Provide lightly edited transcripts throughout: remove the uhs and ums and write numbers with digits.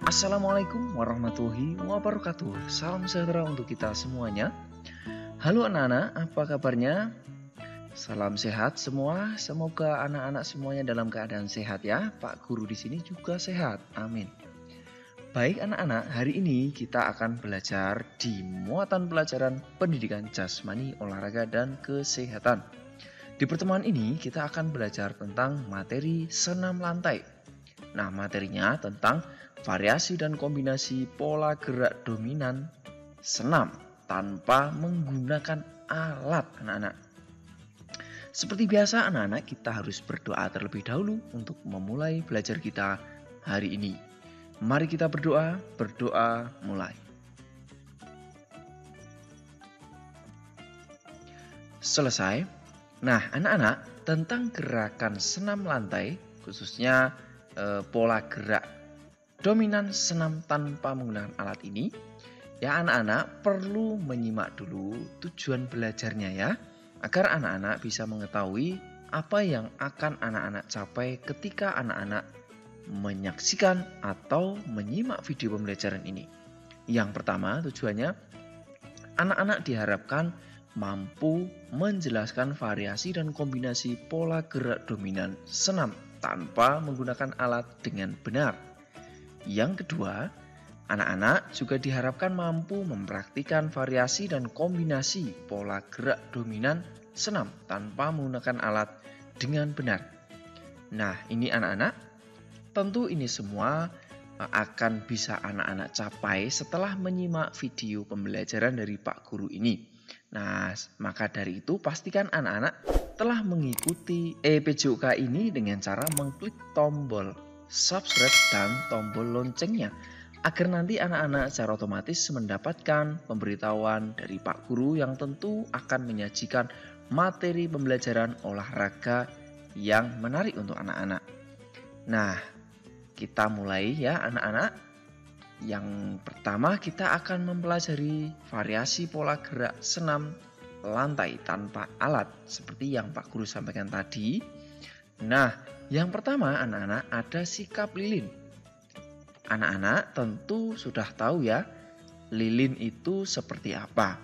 Assalamualaikum warahmatullahi wabarakatuh. Salam sejahtera untuk kita semuanya. Halo anak-anak, apa kabarnya? Salam sehat semua. Semoga anak-anak semuanya dalam keadaan sehat ya. Pak Guru di sini juga sehat. Amin. Baik anak-anak, hari ini kita akan belajar di muatan pelajaran pendidikan jasmani, olahraga, dan kesehatan. Di pertemuan ini kita akan belajar tentang materi senam lantai. Nah, materinya tentang variasi dan kombinasi pola gerak dominan senam tanpa menggunakan alat anak-anak. Seperti biasa anak-anak, kita harus berdoa terlebih dahulu untuk memulai belajar kita hari ini. Mari kita berdoa mulai. Selesai. Nah anak-anak, tentang gerakan senam lantai khususnya pola gerak dominan senam tanpa menggunakan alat ini, ya anak-anak perlu menyimak dulu tujuan belajarnya ya, agar anak-anak bisa mengetahui apa yang akan anak-anak capai ketika anak-anak menyaksikan atau menyimak video pembelajaran ini. Yang pertama tujuannya, anak-anak diharapkan mampu menjelaskan variasi dan kombinasi pola gerak dominan senam tanpa menggunakan alat dengan benar. Yang kedua, anak-anak juga diharapkan mampu mempraktikkan variasi dan kombinasi pola gerak dominan senam tanpa menggunakan alat dengan benar. Nah, ini anak-anak, tentu ini semua akan bisa anak-anak capai setelah menyimak video pembelajaran dari Pak Guru ini. Nah, maka dari itu pastikan anak-anak telah mengikuti PJOK ini dengan cara mengklik tombol subscribe dan tombol loncengnya, agar nanti anak-anak secara otomatis mendapatkan pemberitahuan dari Pak Guru yang tentu akan menyajikan materi pembelajaran olahraga yang menarik untuk anak-anak. Nah, kita mulai ya anak-anak. Yang pertama kita akan mempelajari variasi pola gerak senam lantai tanpa alat seperti yang Pak Guru sampaikan tadi. Nah, yang pertama anak-anak ada sikap lilin. Anak-anak tentu sudah tahu ya, lilin itu seperti apa.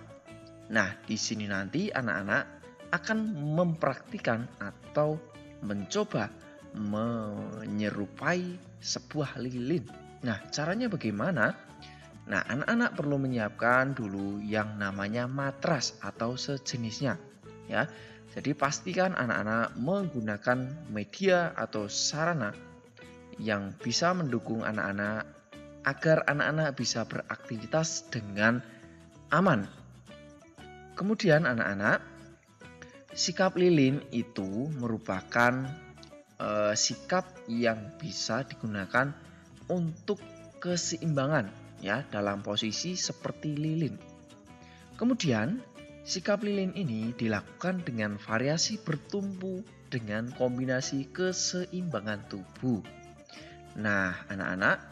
Nah, di sini nanti anak-anak akan mempraktikkan atau mencoba menyerupai sebuah lilin. Nah, caranya bagaimana? Nah, anak-anak perlu menyiapkan dulu yang namanya matras atau sejenisnya ya. Jadi pastikan anak-anak menggunakan media atau sarana yang bisa mendukung anak-anak agar anak-anak bisa beraktivitas dengan aman. Kemudian anak-anak, sikap lilin itu merupakan sikap yang bisa digunakan untuk keseimbangan ya dalam posisi seperti lilin. Kemudian sikap lilin ini dilakukan dengan variasi bertumpu dengan kombinasi keseimbangan tubuh. Nah anak-anak,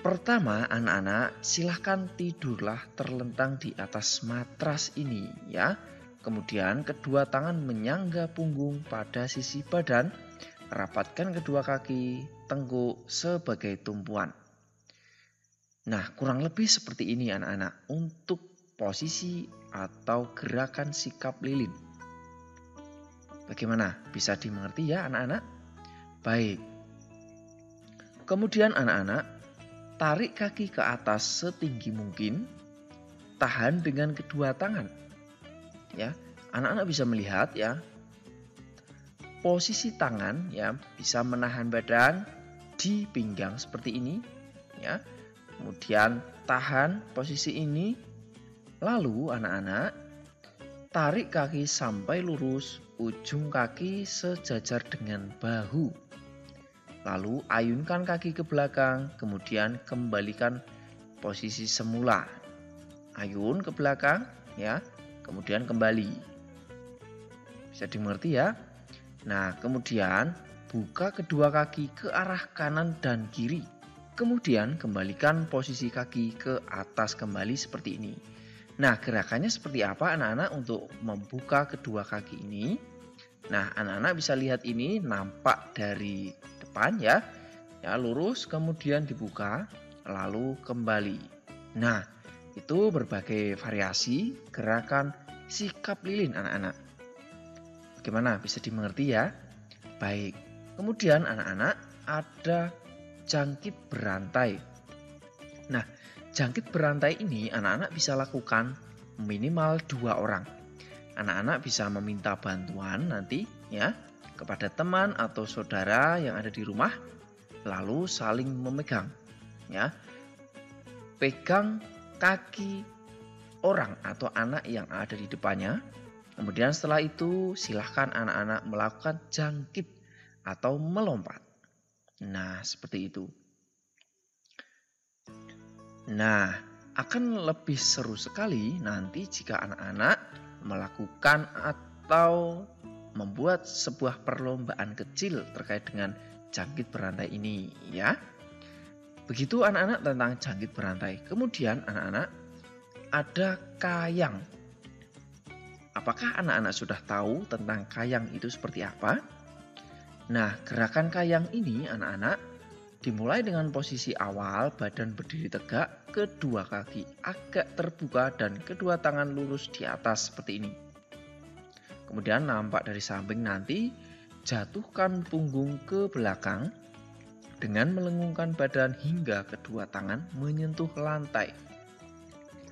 pertama anak-anak silahkan tidurlah terlentang di atas matras ini ya. Kemudian kedua tangan menyangga punggung pada sisi badan, rapatkan kedua kaki tengkuk sebagai tumpuan. Nah, kurang lebih seperti ini anak-anak untuk posisi atau gerakan sikap lilin. Bagaimana? Bisa dimengerti ya anak-anak? Baik. Kemudian anak-anak, tarik kaki ke atas setinggi mungkin, tahan dengan kedua tangan. Ya, anak-anak bisa melihat ya. Posisi tangan ya bisa menahan badan di pinggang seperti ini ya. Kemudian tahan posisi ini. Lalu anak-anak tarik kaki sampai lurus, ujung kaki sejajar dengan bahu. Lalu ayunkan kaki ke belakang, kemudian kembalikan posisi semula. Ayun ke belakang ya, kemudian kembali. Bisa dimengerti ya? Nah, kemudian buka kedua kaki ke arah kanan dan kiri. Kemudian kembalikan posisi kaki ke atas kembali seperti ini. Nah, gerakannya seperti apa anak-anak untuk membuka kedua kaki ini? Nah, anak-anak bisa lihat ini nampak dari depan ya. Ya, lurus kemudian dibuka, lalu kembali. Nah, itu berbagai variasi gerakan sikap lilin anak-anak. Bagaimana? Bisa dimengerti ya? Baik. Kemudian anak-anak ada jangkit berantai. Nah, jangkit berantai ini anak-anak bisa lakukan minimal 2 orang. Anak-anak bisa meminta bantuan nanti ya kepada teman atau saudara yang ada di rumah, lalu saling memegang ya. Pegang kaki orang atau anak yang ada di depannya. Kemudian setelah itu silahkan anak-anak melakukan jangkit atau melompat. Nah, seperti itu. Nah, akan lebih seru sekali nanti jika anak-anak melakukan atau membuat sebuah perlombaan kecil terkait dengan jangkit berantai ini ya. Begitu anak-anak tentang jangkit berantai. Kemudian anak-anak ada kayang. Apakah anak-anak sudah tahu tentang kayang itu seperti apa? Nah, gerakan kayang ini anak-anak dimulai dengan posisi awal badan berdiri tegak, kedua kaki agak terbuka dan kedua tangan lurus di atas seperti ini. Kemudian nampak dari samping nanti, jatuhkan punggung ke belakang dengan melengkungkan badan hingga kedua tangan menyentuh lantai.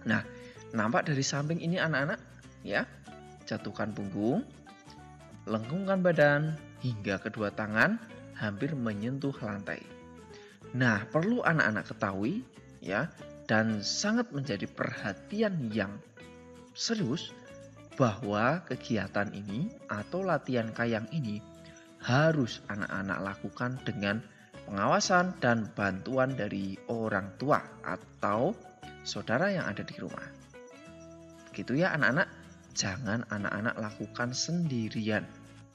Nah, nampak dari samping ini anak-anak ya. Jatuhkan punggung, lengkungkan badan hingga kedua tangan hampir menyentuh lantai. Nah, perlu anak-anak ketahui ya dan sangat menjadi perhatian yang serius bahwa kegiatan ini atau latihan kayang ini harus anak-anak lakukan dengan pengawasan dan bantuan dari orang tua atau saudara yang ada di rumah. Begitu ya anak-anak, jangan anak-anak lakukan sendirian,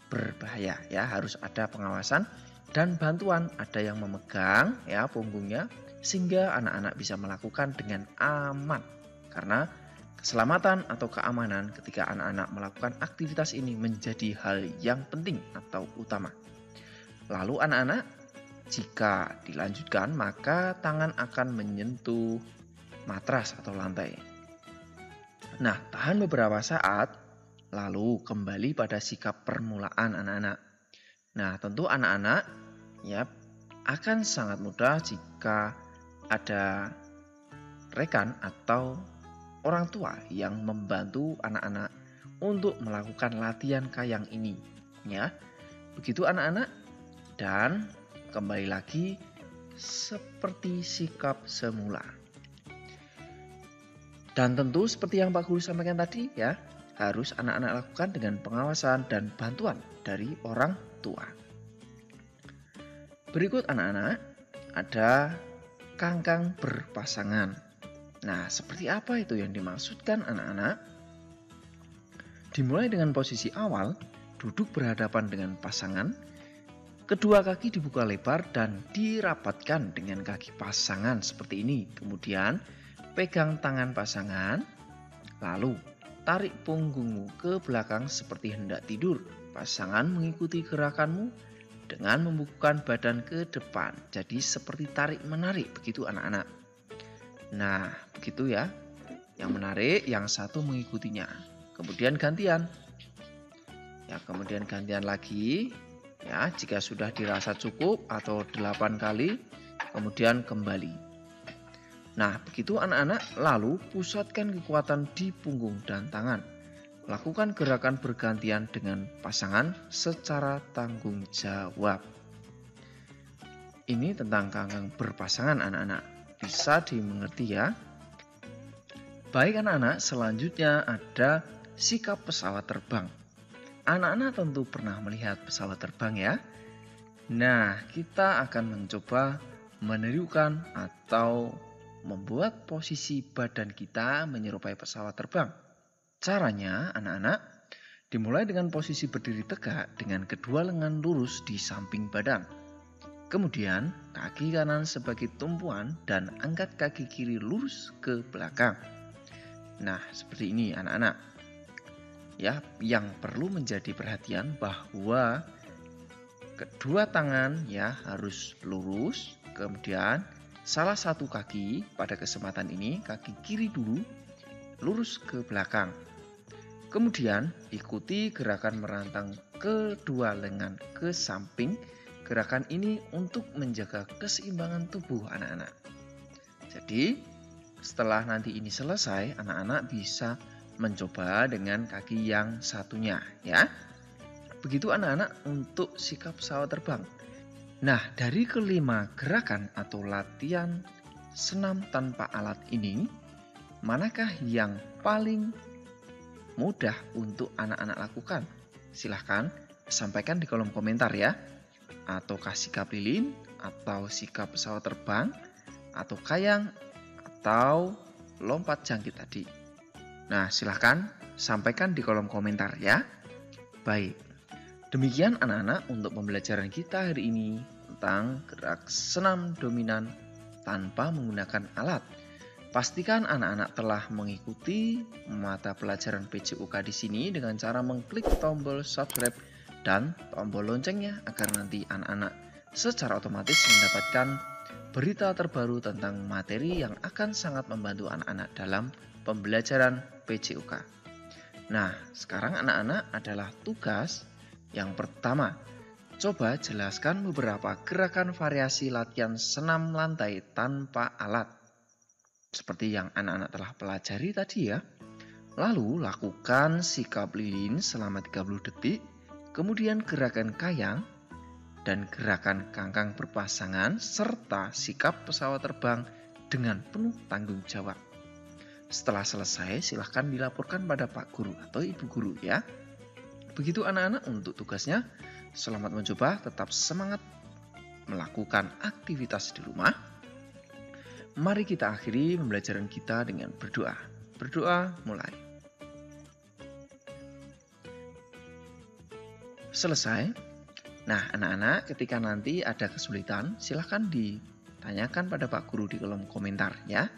berbahaya ya, harus ada pengawasan dan bantuan, ada yang memegang ya punggungnya sehingga anak-anak bisa melakukan dengan aman. Karena keselamatan atau keamanan ketika anak-anak melakukan aktivitas ini menjadi hal yang penting atau utama. Lalu anak-anak, jika dilanjutkan maka tangan akan menyentuh matras atau lantai. Nah, tahan beberapa saat lalu kembali pada sikap permulaan anak-anak. Nah, tentu anak-anak ya akan sangat mudah jika ada rekan atau orang tua yang membantu anak-anak untuk melakukan latihan kayang ini ya. Begitu anak-anak, dan kembali lagi seperti sikap semula. Dan tentu seperti yang Pak Guru sampaikan tadi ya, harus anak-anak lakukan dengan pengawasan dan bantuan dari orang tua. Berikut anak-anak ada kangkang berpasangan. Nah, seperti apa itu yang dimaksudkan anak-anak? Dimulai dengan posisi awal, duduk berhadapan dengan pasangan, kedua kaki dibuka lebar dan dirapatkan dengan kaki pasangan seperti ini. Kemudian pegang tangan pasangan, lalu tarik punggungmu ke belakang seperti hendak tidur. Pasangan mengikuti gerakanmu dengan membukukan badan ke depan. Jadi seperti tarik-menarik begitu anak-anak. Nah, begitu ya. Yang menarik, yang satu mengikutinya. Kemudian gantian. Ya, kemudian gantian lagi. Ya, jika sudah dirasa cukup atau 8 kali, kemudian kembali. Nah, begitu anak-anak, lalu pusatkan kekuatan di punggung dan tangan. Lakukan gerakan bergantian dengan pasangan secara tanggung jawab. Ini tentang kangkang berpasangan anak-anak. Bisa dimengerti ya. Baik anak-anak, selanjutnya ada sikap pesawat terbang. Anak-anak tentu pernah melihat pesawat terbang ya. Nah, kita akan mencoba menirukan atau membuat posisi badan kita menyerupai pesawat terbang. Caranya anak-anak dimulai dengan posisi berdiri tegak dengan kedua lengan lurus di samping badan. Kemudian kaki kanan sebagai tumpuan dan angkat kaki kiri lurus ke belakang. Nah, seperti ini anak-anak. Ya, yang perlu menjadi perhatian bahwa kedua tangan ya harus lurus, kemudian salah satu kaki pada kesempatan ini, kaki kiri dulu, lurus ke belakang. Kemudian ikuti gerakan merantang kedua lengan ke samping. Gerakan ini untuk menjaga keseimbangan tubuh anak-anak. Jadi setelah nanti ini selesai, anak-anak bisa mencoba dengan kaki yang satunya ya. Begitu anak-anak untuk sikap pesawat terbang. Nah, dari kelima gerakan atau latihan senam tanpa alat ini, manakah yang paling mudah untuk anak-anak lakukan? Silahkan sampaikan di kolom komentar ya. Ataukah sikap lilin, atau sikap pesawat terbang, atau kayang, atau lompat jangkit tadi. Nah, silahkan sampaikan di kolom komentar ya. Baik, demikian anak-anak untuk pembelajaran kita hari ini tentang gerak senam dominan tanpa menggunakan alat. Pastikan anak-anak telah mengikuti mata pelajaran PJUK di sini dengan cara mengklik tombol subscribe dan tombol loncengnya agar nanti anak-anak secara otomatis mendapatkan berita terbaru tentang materi yang akan sangat membantu anak-anak dalam pembelajaran PJUK. Nah, sekarang anak-anak adalah tugas yang pertama. Coba jelaskan beberapa gerakan variasi latihan senam lantai tanpa alat. Seperti yang anak-anak telah pelajari tadi ya. Lalu lakukan sikap lilin selama 30 detik. Kemudian gerakan kayang dan gerakan kangkang berpasangan serta sikap pesawat terbang dengan penuh tanggung jawab. Setelah selesai silahkan dilaporkan pada Pak Guru atau Ibu Guru ya. Begitu anak-anak untuk tugasnya. Selamat mencoba, tetap semangat melakukan aktivitas di rumah. Mari kita akhiri pembelajaran kita dengan berdoa. Berdoa mulai. Selesai. Nah, anak-anak ketika nanti ada kesulitan, silahkan ditanyakan pada Pak Guru di kolom komentar ya.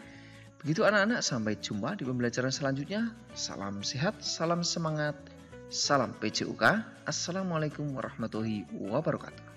Begitu anak-anak, sampai jumpa di pembelajaran selanjutnya. Salam sehat, salam semangat, salam PJUK. Assalamualaikum warahmatullahi wabarakatuh.